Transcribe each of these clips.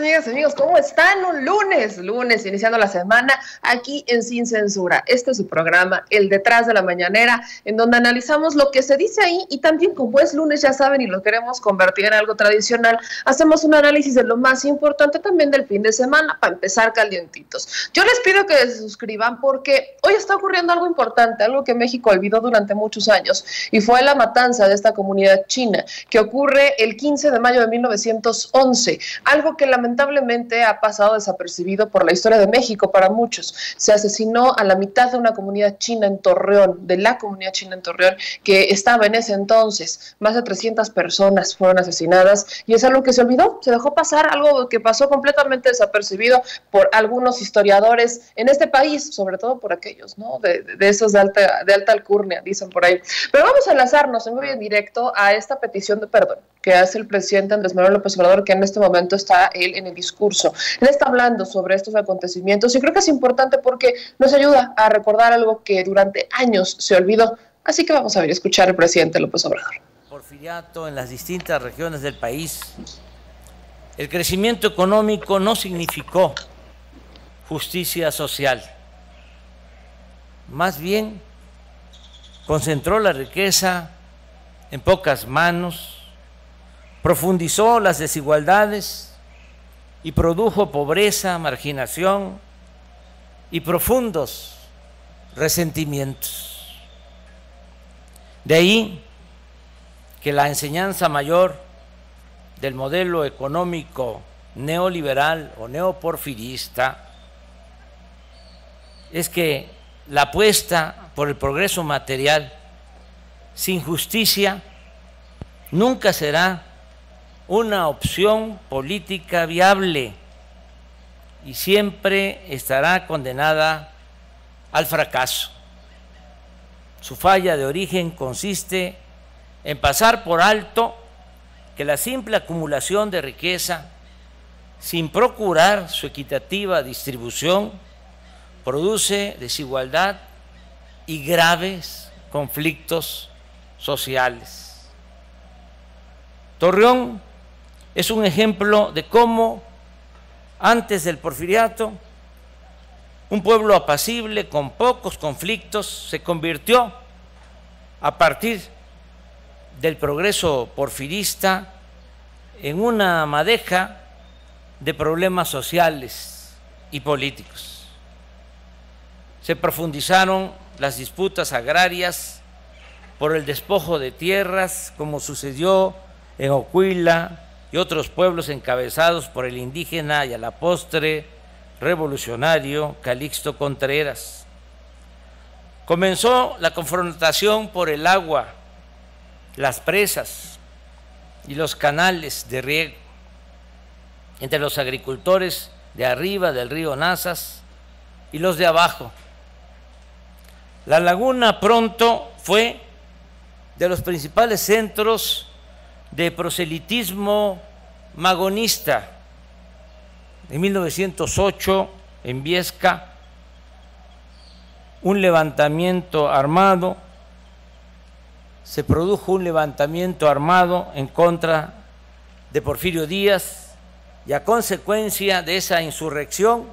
amigas y amigos? ¿Cómo están? Un lunes, iniciando la semana aquí en Sin Censura. Este es su programa, El Detrás de la Mañanera, en donde analizamos lo que se dice ahí y también, como es lunes, ya saben, y lo queremos convertir en algo tradicional, hacemos un análisis de lo más importante también del fin de semana, para empezar calientitos. Yo les pido que se suscriban porque hoy está ocurriendo algo importante, algo que México olvidó durante muchos años, y fue la matanza de esta comunidad china, que ocurre el 15 de mayo de 1911, algo que lamentablemente ha pasado desapercibido por la historia de México para muchos. Se asesinó a la mitad de una comunidad china en Torreón, de la comunidad china en Torreón, que estaba en ese entonces. Más de 300 personas fueron asesinadas y es algo que se olvidó, se dejó pasar, algo que pasó completamente desapercibido por algunos historiadores en este país, sobre todo por aquellos, ¿no? De esos de alta alcurnia, dicen por ahí. Pero vamos a enlazarnos en muy directo a esta petición de perdón que hace el presidente Andrés Manuel López Obrador, que en este momento está él en el discurso. Él está hablando sobre estos acontecimientos y creo que es importante porque nos ayuda a recordar algo que durante años se olvidó. Así que vamos a ver, escuchar al presidente López Obrador. Porfiriato en las distintas regiones del país. El crecimiento económico no significó justicia social. Más bien, concentró la riqueza en pocas manos, profundizó las desigualdades y produjo pobreza, marginación y profundos resentimientos. De ahí que la enseñanza mayor del modelo económico neoliberal o neoporfirista es que la apuesta por el progreso material sin justicia nunca será una opción política viable y siempre estará condenada al fracaso. Su falla de origen consiste en pasar por alto que la simple acumulación de riqueza, sin procurar su equitativa distribución, produce desigualdad y graves conflictos sociales. Torreón es un ejemplo de cómo antes del porfiriato un pueblo apacible con pocos conflictos se convirtió a partir del progreso porfirista en una madeja de problemas sociales y políticos. Se profundizaron las disputas agrarias por el despojo de tierras, como sucedió en Ocuila y otros pueblos encabezados por el indígena y a la postre revolucionario Calixto Contreras. Comenzó la confrontación por el agua, las presas y los canales de riego entre los agricultores de arriba del río Nazas y los de abajo. La laguna pronto fue de los principales centros de proselitismo magonista. En 1908, en Viesca, se produjo un levantamiento armado en contra de Porfirio Díaz y a consecuencia de esa insurrección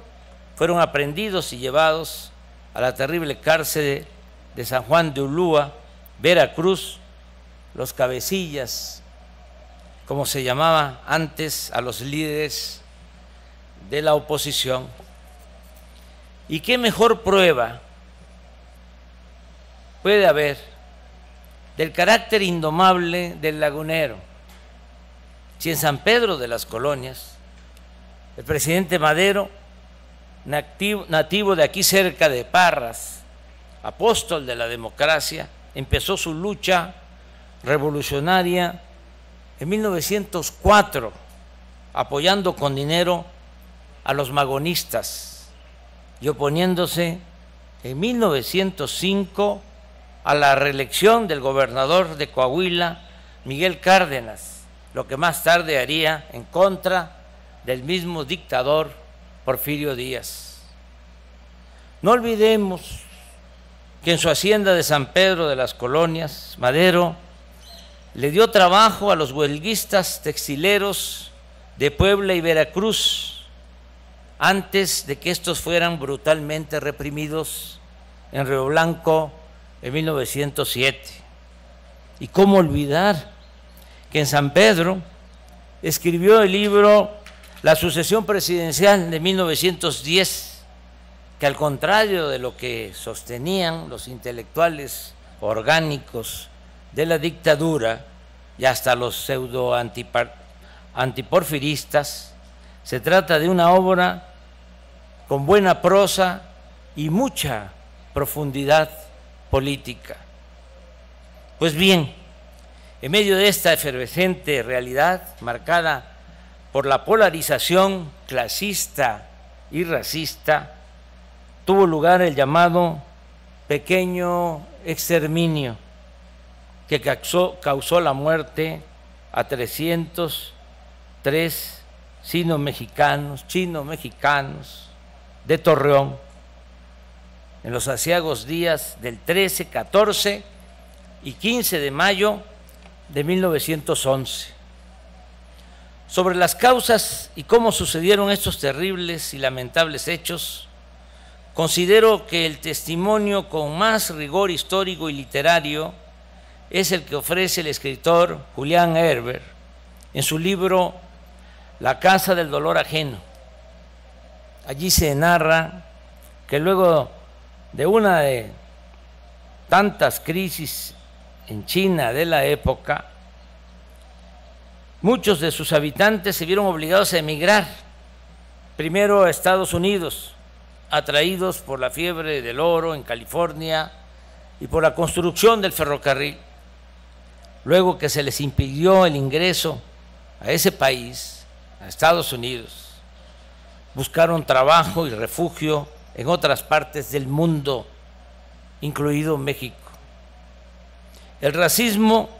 fueron aprehendidos y llevados a la terrible cárcel de San Juan de Ulúa, Veracruz, los cabecillas, como se llamaba antes a los líderes de la oposición. ¿Y qué mejor prueba puede haber del carácter indomable del lagunero si en San Pedro de las Colonias el presidente Madero, nativo de aquí cerca de Parras, apóstol de la democracia, empezó su lucha revolucionaria en 1904, apoyando con dinero a los magonistas y oponiéndose en 1905 a la reelección del gobernador de Coahuila, Miguel Cárdenas, lo que más tarde haría en contra del mismo dictador Porfirio Díaz. No olvidemos que en su hacienda de San Pedro de las Colonias, Madero le dio trabajo a los huelguistas textileros de Puebla y Veracruz, antes de que estos fueran brutalmente reprimidos en Río Blanco en 1907. Y cómo olvidar que en San Pedro escribió el libro La sucesión presidencial de 1910, que al contrario de lo que sostenían los intelectuales orgánicos de la dictadura y hasta los pseudo antiporfiristas, se trata de una obra con buena prosa y mucha profundidad política. Pues bien, en medio de esta efervescente realidad marcada por la polarización clasista y racista, tuvo lugar el llamado pequeño exterminio que causó la muerte a 303 chinos-mexicanos de Torreón en los aciagos días del 13, 14 y 15 de mayo de 1911. Sobre las causas y cómo sucedieron estos terribles y lamentables hechos, considero que el testimonio con más rigor histórico y literario es el que ofrece el escritor Julián Herber en su libro La casa del dolor ajeno. Allí se narra que luego de una de tantas crisis en China de la época, muchos de sus habitantes se vieron obligados a emigrar, primero a Estados Unidos, atraídos por la fiebre del oro en California y por la construcción del ferrocarril. Luego que se les impidió el ingreso a ese país, a Estados Unidos, buscaron trabajo y refugio en otras partes del mundo, incluido México. El racismo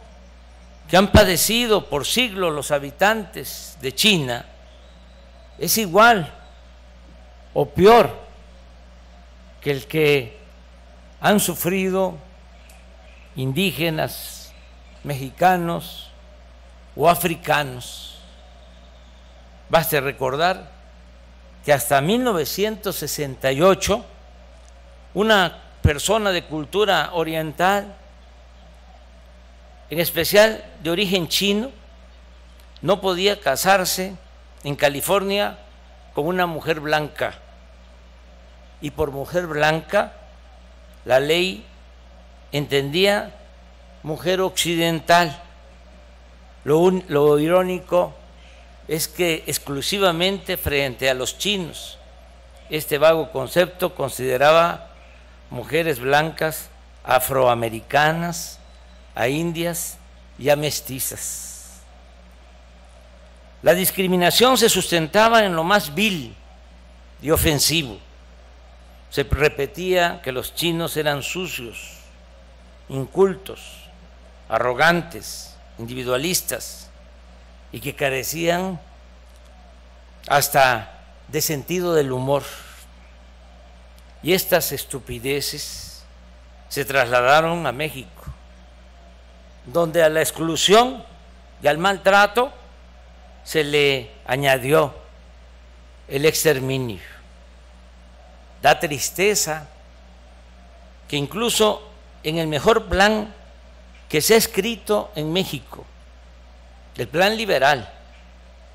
que han padecido por siglos los habitantes de China es igual o peor que el que han sufrido indígenas, mexicanos o africanos. Baste recordar que hasta 1968 una persona de cultura oriental, en especial de origen chino, no podía casarse en California con una mujer blanca. Y por mujer blanca, la ley entendía mujer occidental. Lo irónico es que exclusivamente frente a los chinos, este vago concepto consideraba mujeres blancas afroamericanas, a indias y a mestizas. La discriminación se sustentaba en lo más vil y ofensivo. Se repetía que los chinos eran sucios, incultos, arrogantes, individualistas y que carecían hasta de sentido del humor. Y estas estupideces se trasladaron a México, donde a la exclusión y al maltrato se le añadió el exterminio. Da tristeza que incluso en el mejor plan que se ha escrito en México, el plan liberal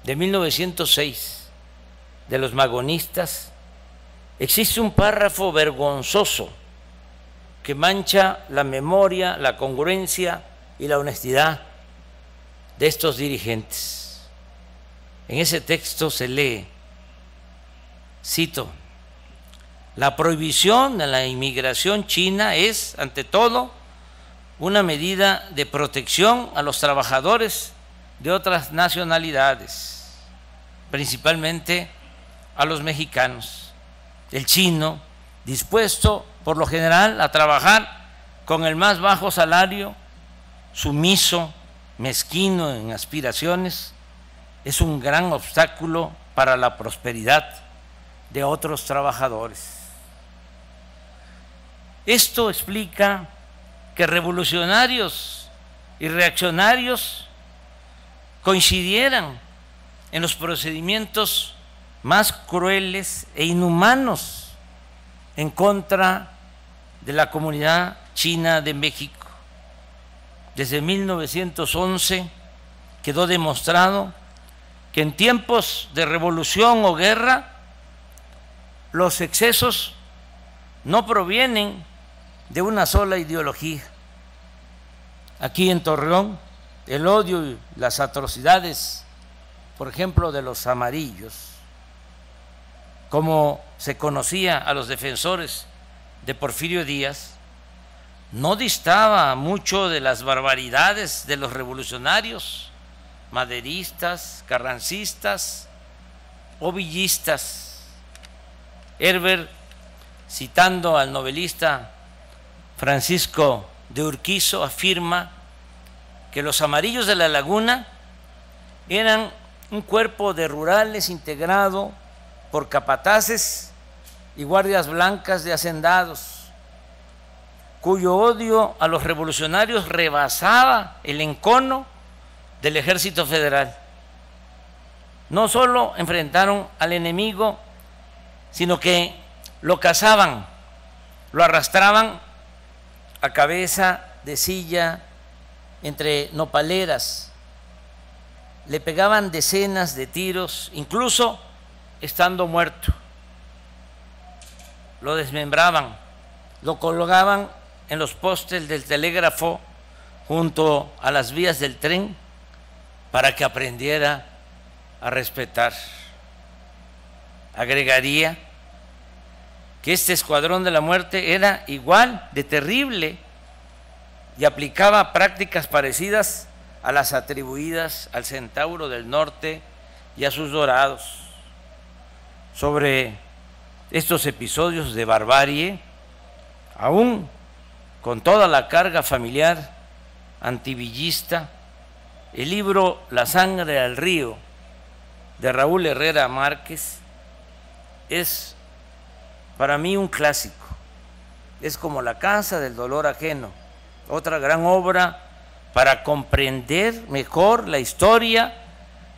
de 1906 de los magonistas, existe un párrafo vergonzoso que mancha la memoria, la congruencia y la honestidad de estos dirigentes. En ese texto se lee, cito: la prohibición de la inmigración china es, ante todo, una medida de protección a los trabajadores de otras nacionalidades, principalmente a los mexicanos. El chino, dispuesto por lo general a trabajar con el más bajo salario, sumiso, mezquino en aspiraciones, es un gran obstáculo para la prosperidad de otros trabajadores. Esto explica que revolucionarios y reaccionarios coincidieran en los procedimientos más crueles e inhumanos en contra de la comunidad china de México. Desde 1911 quedó demostrado que en tiempos de revolución o guerra los excesos no provienen de una sola ideología. Aquí en Torreón, el odio y las atrocidades, por ejemplo, de los amarillos, como se conocía a los defensores de Porfirio Díaz, no distaba mucho de las barbaridades de los revolucionarios, maderistas, carrancistas o villistas. Herbert, citando al novelista Francisco de Urquizo, afirma que los amarillos de la Laguna eran un cuerpo de rurales integrado por capataces y guardias blancas de hacendados, cuyo odio a los revolucionarios rebasaba el encono del Ejército Federal. No solo enfrentaron al enemigo, sino que lo cazaban, lo arrastraban a cabeza de silla entre nopaleras, le pegaban decenas de tiros, incluso estando muerto. Lo desmembraban, lo colgaban en los postes del telégrafo junto a las vías del tren para que aprendiera a respetar. Agregaría que este escuadrón de la muerte era igual de terrible y aplicaba prácticas parecidas a las atribuidas al Centauro del Norte y a sus dorados. Sobre estos episodios de barbarie, aún con toda la carga familiar antivillista, el libro La sangre al río de Raúl Herrera Márquez es para mí un clásico. Es como La casa del dolor ajeno, otra gran obra para comprender mejor la historia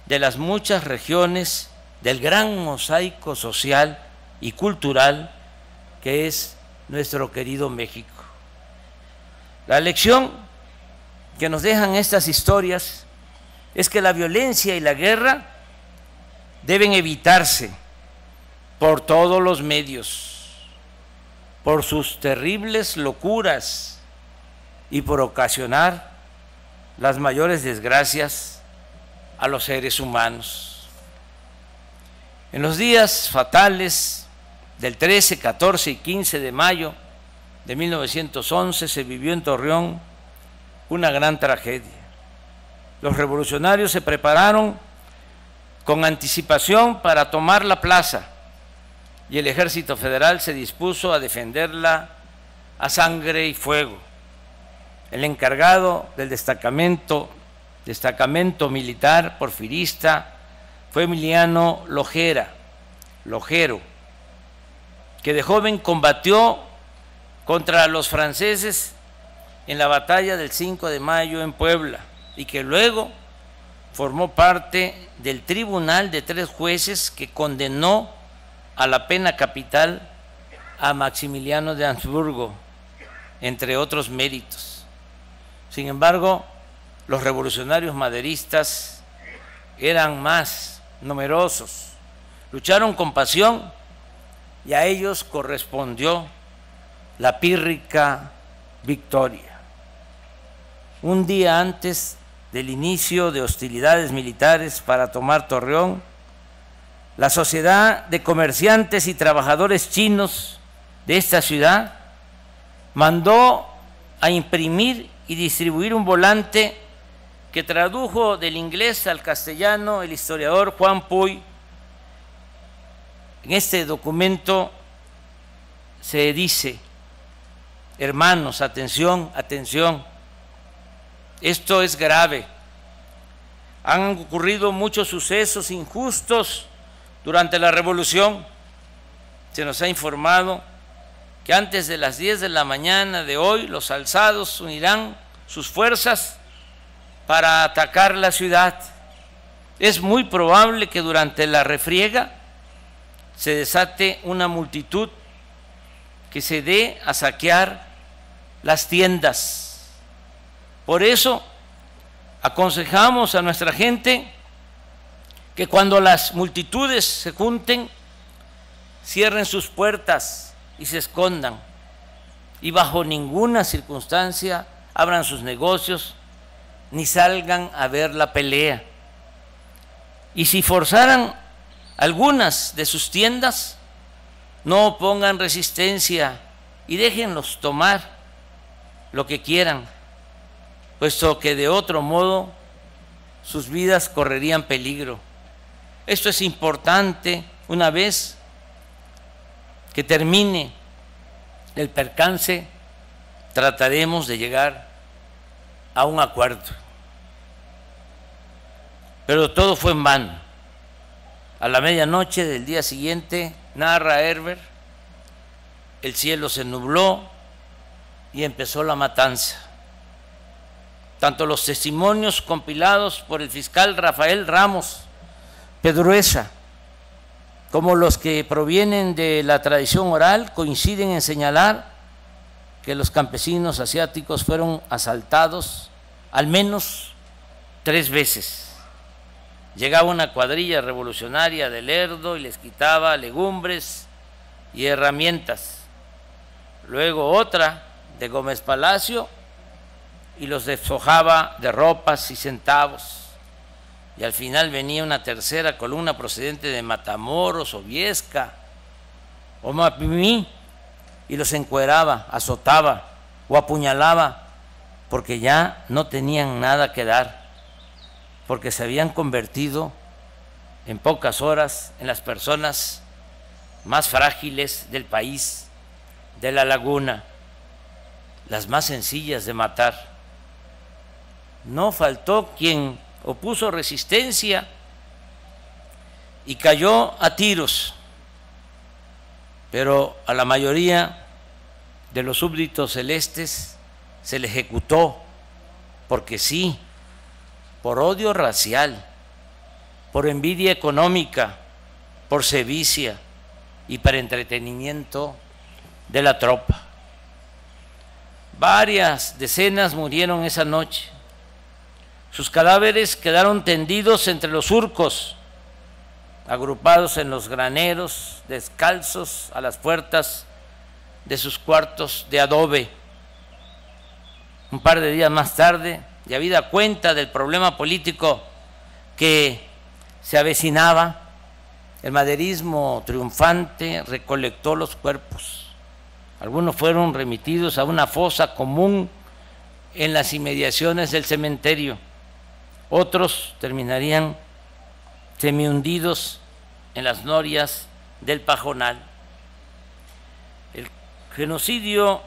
de las muchas regiones del gran mosaico social y cultural que es nuestro querido México. La lección que nos dejan estas historias es que la violencia y la guerra deben evitarse por todos los medios, por sus terribles locuras y por ocasionar las mayores desgracias a los seres humanos. En los días fatales del 13, 14 y 15 de mayo de 1911 se vivió en Torreón una gran tragedia. Los revolucionarios se prepararon con anticipación para tomar la plaza y el Ejército Federal se dispuso a defenderla a sangre y fuego. El encargado del destacamento militar porfirista fue Emiliano Lojero, que de joven combatió contra los franceses en la batalla del 5 de mayo en Puebla y que luego formó parte del tribunal de 3 jueces que condenó a la pena capital a Maximiliano de Habsburgo, entre otros méritos. Sin embargo, los revolucionarios maderistas eran más numerosos, lucharon con pasión y a ellos correspondió la pírrica victoria. Un día antes del inicio de hostilidades militares para tomar Torreón, la Sociedad de Comerciantes y Trabajadores Chinos de esta ciudad mandó a imprimir y distribuir un volante que tradujo del inglés al castellano el historiador Juan Puy. En este documento se dice: hermanos, atención, atención, esto es grave. Han ocurrido muchos sucesos injustos durante la revolución. Se nos ha informado que antes de las 10 de la mañana de hoy los alzados unirán sus fuerzas para atacar la ciudad. es muy probable que durante la refriega se desate una multitud que se dé a saquear las tiendas. Por eso aconsejamos a nuestra gente que cuando las multitudes se junten, cierren sus puertas y se escondan, y bajo ninguna circunstancia abran sus negocios ni salgan a ver la pelea. Y si forzaran algunas de sus tiendas, no pongan resistencia y déjenlos tomar lo que quieran, puesto que de otro modo sus vidas correrían peligro. Esto es importante. Una vez que termine el percance, trataremos de llegar a un acuerdo. Pero todo fue en vano. A la medianoche del día siguiente, narra Herber, el cielo se nubló y empezó la matanza. Tanto los testimonios compilados por el fiscal Rafael Ramos Pedruesa como los que provienen de la tradición oral coinciden en señalar que los campesinos asiáticos fueron asaltados al menos 3 veces. Llegaba una cuadrilla revolucionaria de Lerdo y les quitaba legumbres y herramientas. Luego otra de Gómez Palacio y los despojaba de ropas y centavos. Y al final venía una tercera columna procedente de Matamoros o Viesca o Mapimí y los encueraba, azotaba o apuñalaba porque ya no tenían nada que dar, porque se habían convertido en pocas horas en las personas más frágiles del país, de la laguna, las más sencillas de matar. No faltó quien opuso resistencia y cayó a tiros, pero a la mayoría de los súbditos celestes se le ejecutó porque sí, por odio racial, por envidia económica, por sevicia y para entretenimiento de la tropa. Varias decenas murieron esa noche. Sus cadáveres quedaron tendidos entre los surcos, agrupados en los graneros, descalzos a las puertas de sus cuartos de adobe. Un par de días más tarde, y habida cuenta del problema político que se avecinaba, el maderismo triunfante recolectó los cuerpos. Algunos fueron remitidos a una fosa común en las inmediaciones del cementerio. Otros terminarían semihundidos en las norias del pajonal. El genocidio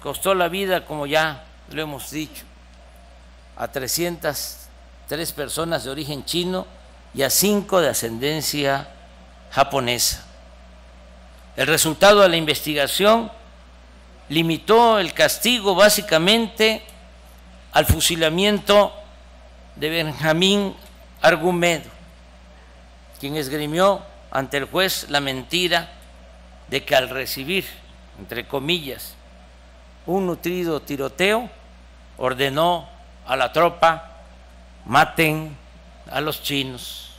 costó la vida, como ya lo hemos dicho, a 303 personas de origen chino y a 5 de ascendencia japonesa. El resultado de la investigación limitó el castigo básicamente al fusilamiento de Benjamín Argumedo, quien esgrimió ante el juez la mentira de que al recibir, entre comillas, un nutrido tiroteo, ordenó a la tropa: maten a los chinos.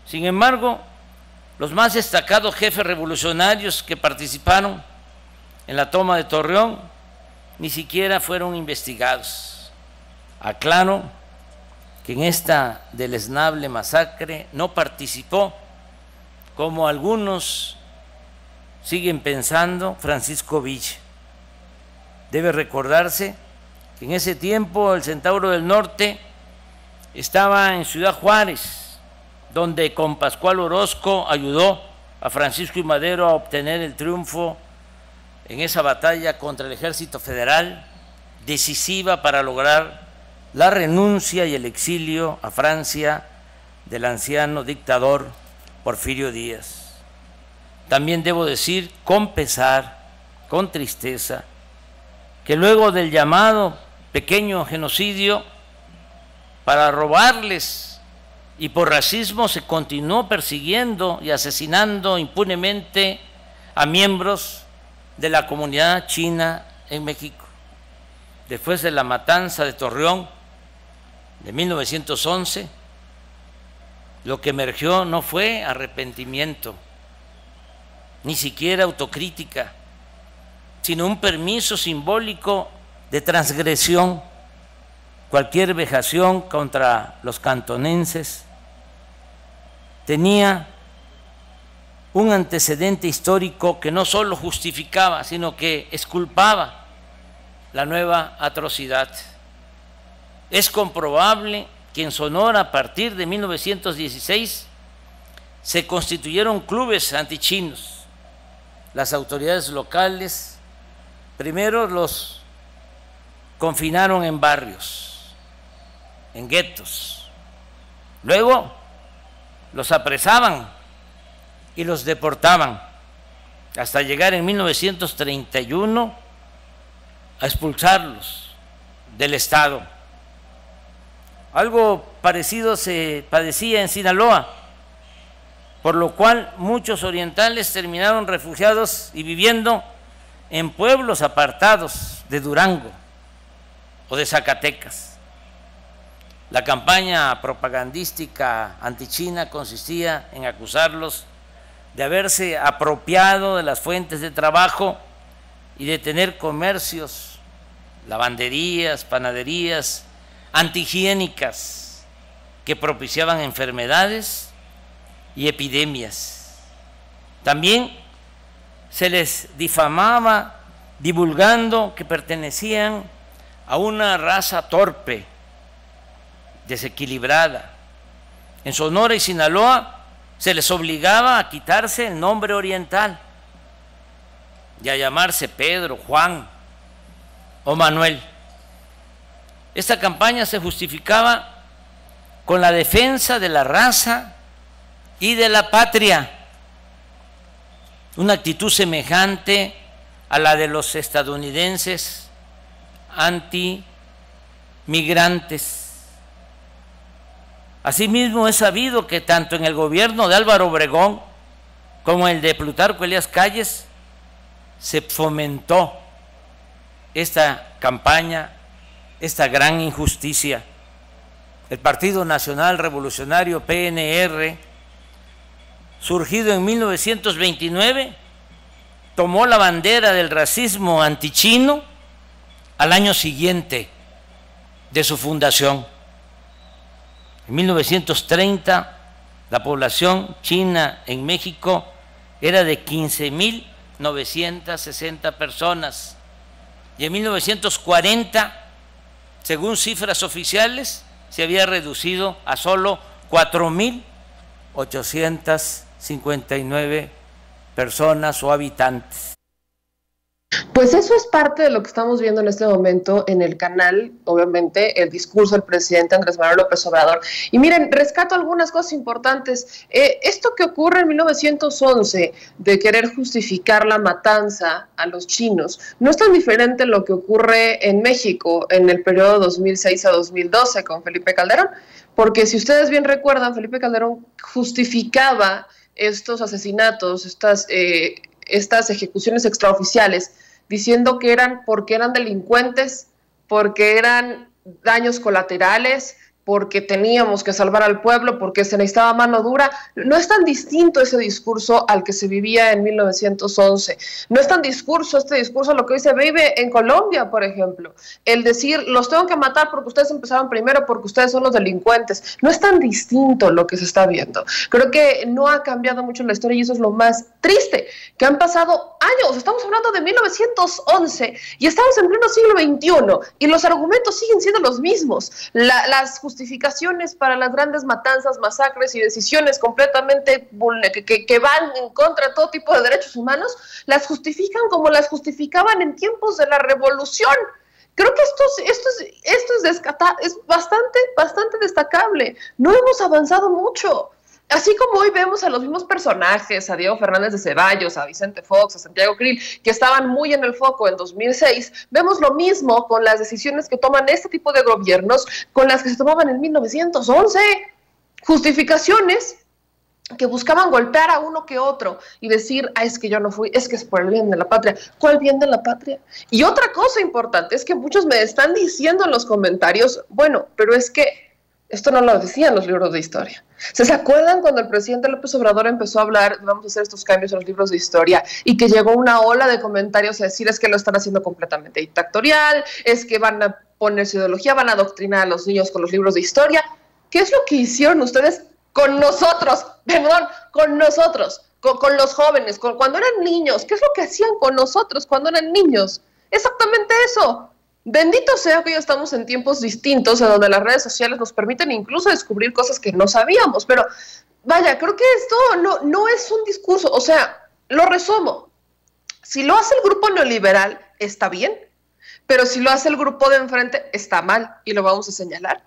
Sin embargo, los más destacados jefes revolucionarios que participaron en la toma de Torreón ni siquiera fueron investigados. Aclaro que en esta deleznable masacre no participó, como algunos siguen pensando, Francisco Villa. Debe recordarse que en ese tiempo el Centauro del Norte estaba en Ciudad Juárez, donde con Pascual Orozco ayudó a Francisco I. Madero a obtener el triunfo en esa batalla contra el Ejército Federal, decisiva para lograr la renuncia y el exilio a Francia del anciano dictador Porfirio Díaz. También debo decir, con pesar, con tristeza, que luego del llamado pequeño genocidio, para robarles y por racismo se continuó persiguiendo y asesinando impunemente a miembros de la comunidad china en México. Después de la matanza de Torreón de 1911, lo que emergió no fue arrepentimiento, ni siquiera autocrítica, sino un permiso simbólico de transgresión. Cualquier vejación contra los cantonenses tenía un antecedente histórico que no solo justificaba, sino que exculpaba la nueva atrocidad. Es comprobable que en Sonora, a partir de 1916, se constituyeron clubes antichinos. Las autoridades locales primero los confinaron en barrios, en guetos, luego los apresaban y los deportaban, hasta llegar en 1931 a expulsarlos del estado. Algo parecido se padecía en Sinaloa, por lo cual muchos orientales terminaron refugiados y viviendo en pueblos apartados de Durango o de Zacatecas. La campaña propagandística antichina consistía en acusarlos de haberse apropiado de las fuentes de trabajo y de tener comercios, lavanderías, panaderías antihigiénicas que propiciaban enfermedades y epidemias. También se les difamaba divulgando que pertenecían a una raza torpe, desequilibrada. En Sonora y Sinaloa se les obligaba a quitarse el nombre oriental y a llamarse Pedro, Juan o Manuel. Esta campaña se justificaba con la defensa de la raza y de la patria, una actitud semejante a la de los estadounidenses antimigrantes. Asimismo, es sabido que tanto en el gobierno de Álvaro Obregón como el de Plutarco Elías Calles se fomentó esta campaña, esta gran injusticia. El Partido Nacional Revolucionario, PNR, surgido en 1929, tomó la bandera del racismo antichino al año siguiente de su fundación. En 1930, la población china en México era de 15.960 personas y en 1940, según cifras oficiales, se había reducido a solo 4.859 personas o habitantes. Pues eso es parte de lo que estamos viendo en este momento en el canal, obviamente, el discurso del presidente Andrés Manuel López Obrador. Y miren, rescato algunas cosas importantes. Esto que ocurre en 1911, de querer justificar la matanza a los chinos, no es tan diferente a lo que ocurre en México en el periodo 2006 a 2012 con Felipe Calderón, porque si ustedes bien recuerdan, Felipe Calderón justificaba estos asesinatos, estas ejecuciones extraoficiales, diciendo que eran porque eran delincuentes, porque eran daños colaterales, porque teníamos que salvar al pueblo, porque se necesitaba mano dura. No es tan distinto ese discurso al que se vivía en 1911. No es tan este discurso a lo que hoy se vive en Colombia, por ejemplo. El decir, los tengo que matar porque ustedes empezaron primero, porque ustedes son los delincuentes. No es tan distinto lo que se está viendo. Creo que no ha cambiado mucho la historia y eso es lo más triste, que han pasado años. Estamos hablando de 1911 y estamos en pleno siglo XXI y los argumentos siguen siendo los mismos. Las justificaciones para las grandes matanzas, masacres y decisiones completamente que van en contra de todo tipo de derechos humanos, las justifican como las justificaban en tiempos de la revolución. Creo que esto es bastante destacable. No hemos avanzado mucho. Así como hoy vemos a los mismos personajes, a Diego Fernández de Ceballos, a Vicente Fox, a Santiago Krill, que estaban muy en el foco en 2006, vemos lo mismo con las decisiones que toman este tipo de gobiernos, con las que se tomaban en 1911. justificaciones que buscaban golpear a uno que otro y decir, es que yo no fui, es que es por el bien de la patria. ¿Cuál bien de la patria? Y otra cosa importante es que muchos me están diciendo en los comentarios, bueno, pero es que esto no lo decían los libros de historia. ¿Se acuerdan cuando el presidente López Obrador empezó a hablar, vamos a hacer estos cambios en los libros de historia, y que llegó una ola de comentarios a decir, es que lo están haciendo completamente dictatorial, es que van a poner su ideología, van a adoctrinar a los niños con los libros de historia? ¿Qué es lo que hicieron ustedes con nosotros? Perdón, con nosotros, con los jóvenes, cuando eran niños. ¿Qué es lo que hacían con nosotros cuando eran niños? Exactamente eso. Bendito sea que hoy estamos en tiempos distintos, en donde las redes sociales nos permiten incluso descubrir cosas que no sabíamos, pero vaya, creo que esto no es un discurso, o sea, lo resumo. Si lo hace el grupo neoliberal, está bien, pero si lo hace el grupo de enfrente, está mal, y lo vamos a señalar.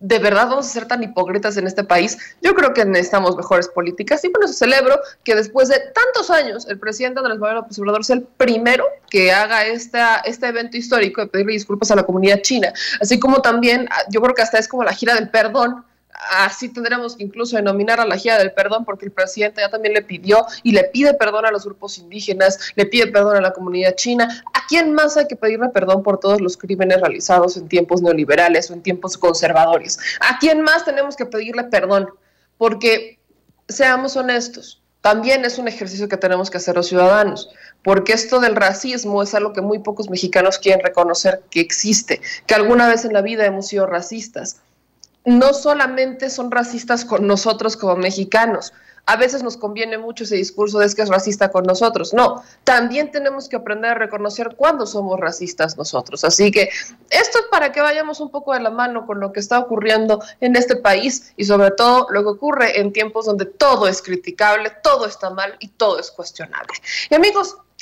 ¿De verdad vamos a ser tan hipócritas en este país? Yo creo que necesitamos mejores políticas, y por eso celebro que después de tantos años el presidente Andrés Manuel López Obrador sea el primero que haga este evento histórico de pedirle disculpas a la comunidad china, así como también, yo creo que hasta es como la gira del perdón. Así tendremos que incluso denominar a la gira del perdón, porque el presidente ya también le pidió y le pide perdón a los grupos indígenas, le pide perdón a la comunidad china. ¿A quién más hay que pedirle perdón por todos los crímenes realizados en tiempos neoliberales o en tiempos conservadores? ¿A quién más tenemos que pedirle perdón? Porque, seamos honestos, también es un ejercicio que tenemos que hacer los ciudadanos, porque esto del racismo es algo que muy pocos mexicanos quieren reconocer que existe, que alguna vez en la vida hemos sido racistas. No solamente son racistas con nosotros como mexicanos, a veces nos conviene mucho ese discurso de que es racista con nosotros. No, también tenemos que aprender a reconocer cuándo somos racistas nosotros. Así que esto es para que vayamos un poco de la mano con lo que está ocurriendo en este país y sobre todo lo que ocurre en tiempos donde todo es criticable, todo está mal y todo es cuestionable. Y amigos,